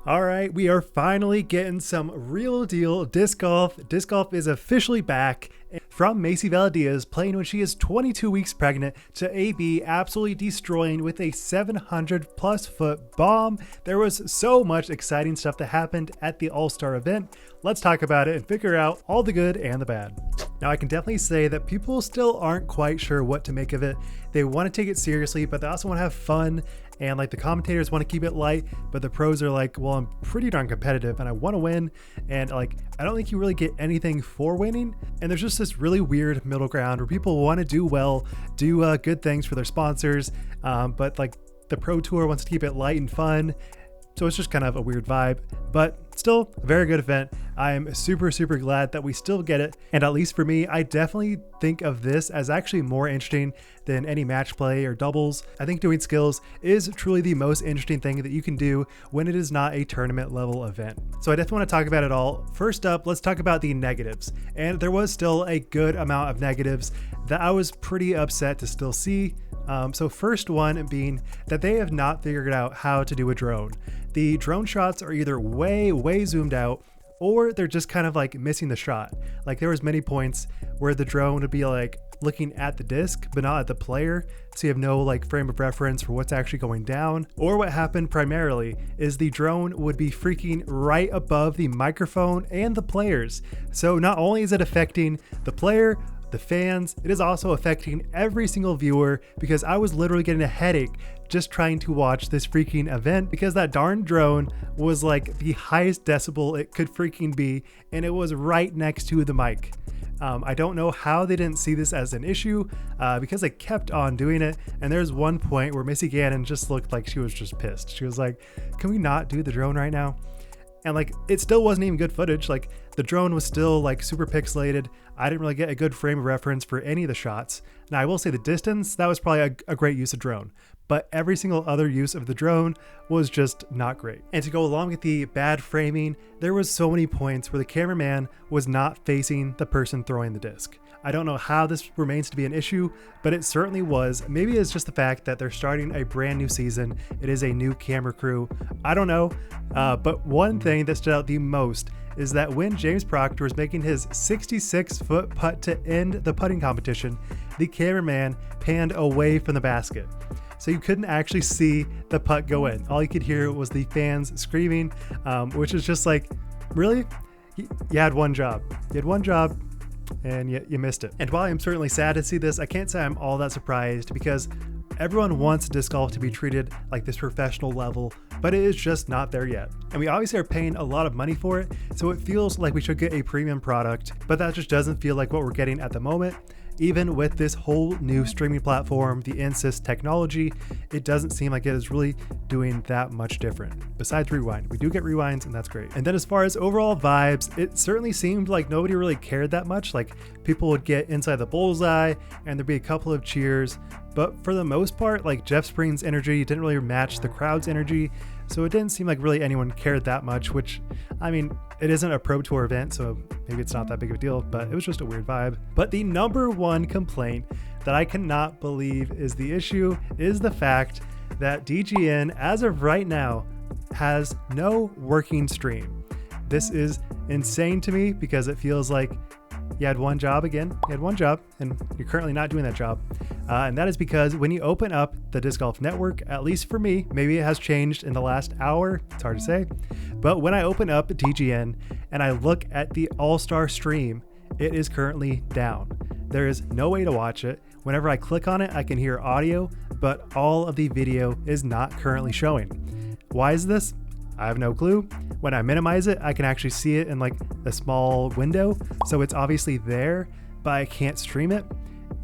All right, we are finally getting some real deal disc golf. Disc golf is officially back. From Macie Velediaz playing when she is 22 weeks pregnant to AB absolutely destroying with a 700+ foot bomb. There was so much exciting stuff that happened at the All-Star event. Let's talk about it and figure out all the good and the bad. Now, I can definitely say that people still aren't quite sure what to make of it. They want to take it seriously, but they also want to have fun. And like the commentators want to keep it light, but the pros are like, well, I'm pretty darn competitive and I want to win. And like, I don't think you really get anything for winning. And there's just this really weird middle ground where people want to do well, do good things for their sponsors. But like the pro tour wants to keep it light and fun. So it's just kind of a weird vibe, but still a very good event. I am super glad that we still get it. And at least for me, I definitely think of this as actually more interesting than any match play or doubles. I think doing skills is truly the most interesting thing that you can do when it is not a tournament level event. So I definitely want to talk about it all. First up, let's talk about the negatives. And there was still a good amount of negatives that I was pretty upset to still see. So first one being that they have not figured out how to do a drone. The drone shots are either way zoomed out, or they're just kind of like missing the shot. Like there was many points where the drone would be like looking at the disc, but not at the player. So you have no like frame of reference for what's actually going down. Or what happened primarily is the drone would be freaking right above the microphone and the players. So not only is it affecting the player, the fans, it is also affecting every single viewer, because I was literally getting a headache just trying to watch this freaking event because that darn drone was like the highest decibel it could freaking be, and it was right next to the mic. I don't know how they didn't see this as an issue because they kept on doing it. And there's one point where Missy Gannon just looked like she was just pissed. She was like, can we not do the drone right now? And like, it still wasn't even good footage. Like the drone was still like super pixelated. I didn't really get a good frame of reference for any of the shots. Now I will say the distance, that was probably a great use of drone, but every single other use of the drone was just not great. And to go along with the bad framing, there was so many points where the cameraman was not facing the person throwing the disc. I don't know how this remains to be an issue, but it certainly was. Maybe it's just the fact that they're starting a brand new season. It is a new camera crew. I don't know. But one thing that stood out the most is that when James Proctor was making his 66-foot putt to end the putting competition, the cameraman panned away from the basket. So you couldn't actually see the putt go in. All you could hear was the fans screaming, which is just like, really? You had one job. You had one job, and you missed it. And while I'm certainly sad to see this, I can't say I'm all that surprised, because everyone wants disc golf to be treated like this professional level, but it is just not there yet. And we obviously are paying a lot of money for it, so it feels like we should get a premium product, but that just doesn't feel like what we're getting at the moment. Even with this whole new streaming platform, the Insys technology, it doesn't seem like it is really doing that much different. Besides rewind, we do get rewinds, and that's great. And then as far as overall vibes, it certainly seemed like nobody really cared that much. Like people would get inside the bullseye and there'd be a couple of cheers, but for the most part, like Jeff Spring's energy didn't really match the crowd's energy. So it didn't seem like really anyone cared that much, which, I mean, it isn't a pro tour event, so maybe it's not that big of a deal, but it was just a weird vibe. But the number one complaint that I cannot believe is the issue is the fact that DGN, as of right now, has no working stream. This is insane to me because it feels like you had one job again. You had one job, and you're currently not doing that job. And that is because when you open up the Disc Golf Network, at least for me, maybe it has changed in the last hour, it's hard to say, but when I open up DGN and I look at the All-Star stream, it is currently down. There is no way to watch it. Whenever I click on it, I can hear audio, but all of the video is not currently showing. Why is this? I have no clue. When I minimize it, I can actually see it in like a small window, so it's obviously there, but I can't stream it.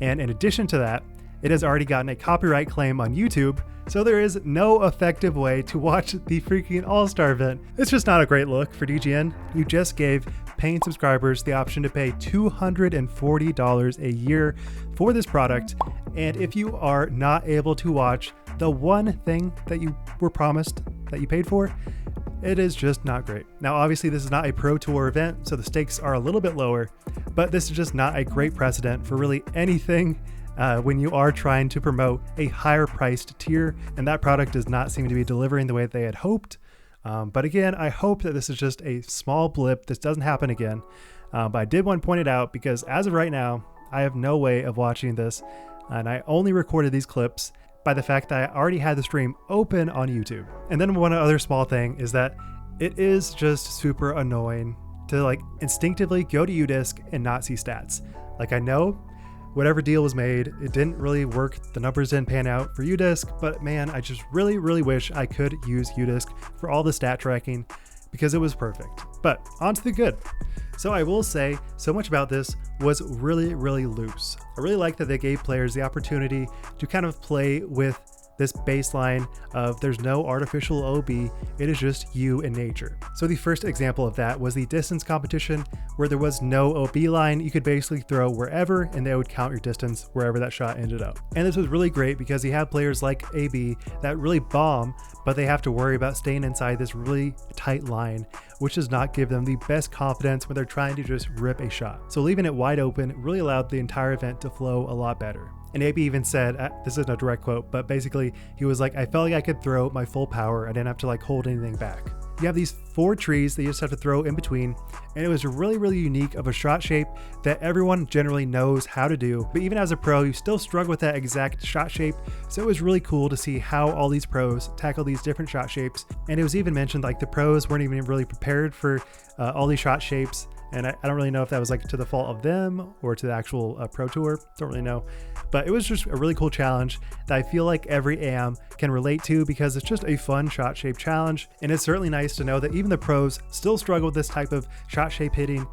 And in addition to that, it has already gotten a copyright claim on YouTube, so there is no effective way to watch the freaking All-Star event. It's just not a great look for DGN. You just gave paying subscribers the option to pay $240 a year for this product, and if you are not able to watch the one thing that you were promised that you paid for, it is just not great. Now, obviously this is not a pro tour event, so the stakes are a little bit lower, but this is just not a great precedent for really anything when you are trying to promote a higher priced tier, and that product does not seem to be delivering the way that they had hoped. But again, I hope that this is just a small blip. This doesn't happen again. But I did want to point it out because as of right now, I have no way of watching this. And I only recorded these clips by the fact that I already had the stream open on YouTube. And then one other small thing is that it is just super annoying to like instinctively go to UDisc and not see stats. Like I know whatever deal was made, it didn't really work. The numbers didn't pan out for UDisc, but man, I just really wish I could use UDisc for all the stat tracking because it was perfect. But on to the good. So I will say so much about this was really loose. I really like that they gave players the opportunity to kind of play with this baseline of there's no artificial OB, it is just you and nature. So the first example of that was the distance competition where there was no OB line. You could basically throw wherever and they would count your distance wherever that shot ended up. And this was really great because you have players like AB that really bomb, but they have to worry about staying inside this really tight line, which does not give them the best confidence when they're trying to just rip a shot. So leaving it wide open really allowed the entire event to flow a lot better. And AB even said, this isn't a direct quote, but basically he was like, I felt like I could throw my full power. I didn't have to like hold anything back. You have these 4 trees that you just have to throw in between. And it was really unique of a shot shape that everyone generally knows how to do. But even as a pro, you still struggle with that exact shot shape. So it was really cool to see how all these pros tackle these different shot shapes. And it was even mentioned like the pros weren't even really prepared for all these shot shapes. And I don't really know if that was like to the fault of them or to the actual Pro Tour. Don't really know. But it was just a really cool challenge that I feel like every AM can relate to because it's just a fun shot shape challenge. And it's certainly nice to know that even the pros still struggle with this type of shot shape hitting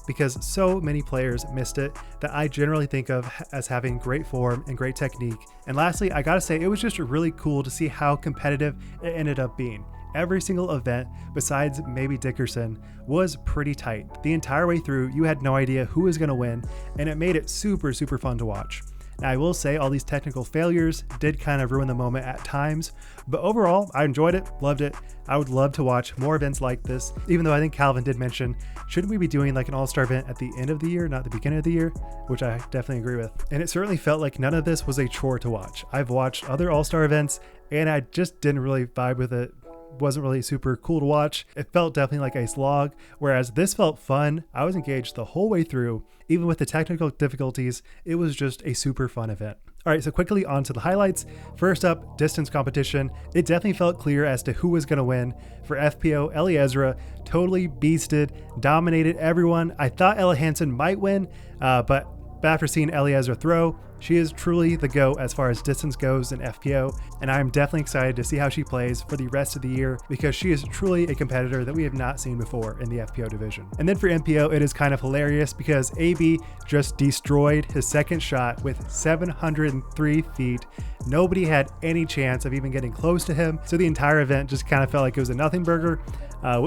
because so many players missed it that I generally think of as having great form and great technique. And lastly, I gotta say, it was just really cool to see how competitive it ended up being. Every single event, besides maybe Dickerson, was pretty tight. The entire way through, you had no idea who was going to win, and it made it super fun to watch. Now, I will say all these technical failures did kind of ruin the moment at times, but overall, I enjoyed it, loved it. I would love to watch more events like this, even though I think Calvin did mention, shouldn't we be doing like an all-star event at the end of the year, not the beginning of the year, which I definitely agree with. And it certainly felt like none of this was a chore to watch. I've watched other all-star events, and I just didn't really vibe with it. Wasn't really super cool to watch. It felt definitely like a slog, whereas this felt fun. I was engaged the whole way through. Even with the technical difficulties, it was just a super fun event. All right, so quickly on to the highlights. First up, distance competition. It definitely felt clear as to who was going to win. For FPO, Ellie Ezra totally beasted, dominated everyone. I thought Ella Hansen might win, but after seeing Ellie Ezra throw, she is truly the GOAT as far as distance goes in FPO, and I'm definitely excited to see how she plays for the rest of the year because she is truly a competitor that we have not seen before in the FPO division. And then for MPO, it is kind of hilarious because AB just destroyed his second shot with 703 feet. Nobody had any chance of even getting close to him, so the entire event just kind of felt like it was a nothing burger,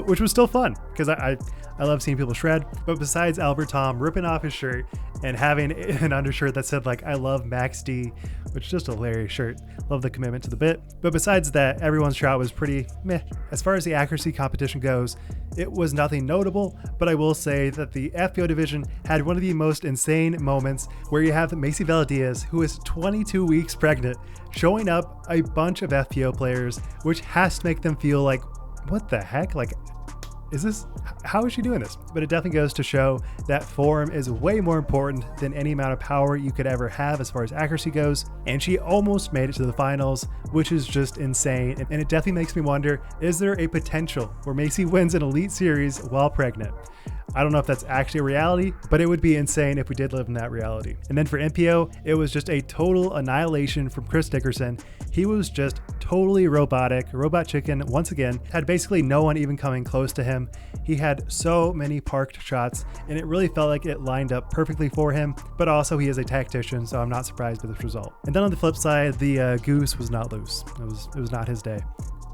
which was still fun because I love seeing people shred. But besides Albert Tom ripping off his shirt and having an undershirt that said like I love Max D, which is just a hilarious shirt. Love the commitment to the bit. But besides that, everyone's shot was pretty meh. As far as the accuracy competition goes, it was nothing notable, but I will say that the FPO division had one of the most insane moments where you have Macie Velediaz, who is 22 weeks pregnant, showing up a bunch of FPO players, which has to make them feel like, what the heck? Like, how is she doing this? But it definitely goes to show that form is way more important than any amount of power you could ever have as far as accuracy goes. And she almost made it to the finals, which is just insane. And it definitely makes me wonder, is there a potential where Macie wins an Elite Series while pregnant? I don't know if that's actually a reality, but it would be insane if we did live in that reality. And then for MPO, it was just a total annihilation from Chris Dickerson. He was just totally robotic, robot chicken once again, had basically no one even coming close to him. He had so many parked shots and it really felt like it lined up perfectly for him, but also he is a tactician, so I'm not surprised with this result. And then on the flip side, the goose was not loose. It was not his day.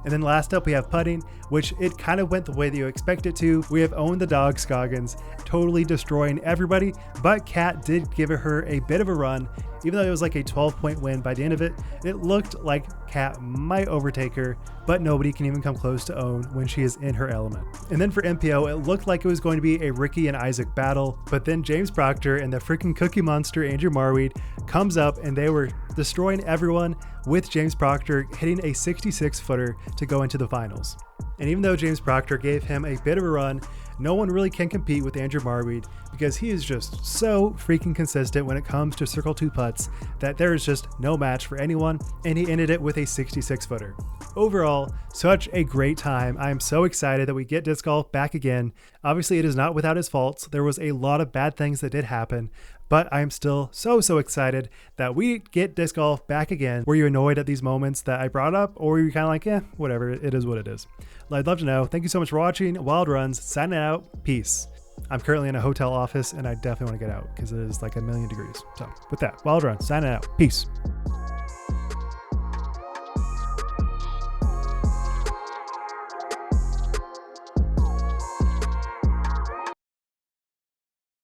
And then last up we have putting, which it kind of went the way that you expect it to. We have Ohn the dog Scoggins totally destroying everybody, but Kat did give her a bit of a run. Even though it was like a 12-point win by the end of it, it looked like Kat might overtake her, but nobody can even come close to Ohn when she is in her element. And then for MPO, it looked like it was going to be a Ricky and Isaac battle, but then James Proctor and the freaking Cookie Monster Andrew Marweed comes up and they were destroying everyone with James Proctor hitting a 66-footer to go into the finals. And even though James Proctor gave him a bit of a run, no one really can compete with Andrew Marweed because he is just so freaking consistent when it comes to circle 2 putts that there is just no match for anyone, and he ended it with a 66 footer. Overall, such a great time. I am so excited that we get disc golf back again. Obviously, it is not without its faults. There was a lot of bad things that did happen, but I am still so excited that we get disc golf back again. Were you annoyed at these moments that I brought up, or were you kind of like, whatever, it is what it is? I'd love to know. Thank you so much for watching. Wild Runs, signing out. Peace. I'm currently in a hotel office and I definitely want to get out because it is like 1,000,000 degrees. So with that, Wild Runs, signing out. Peace.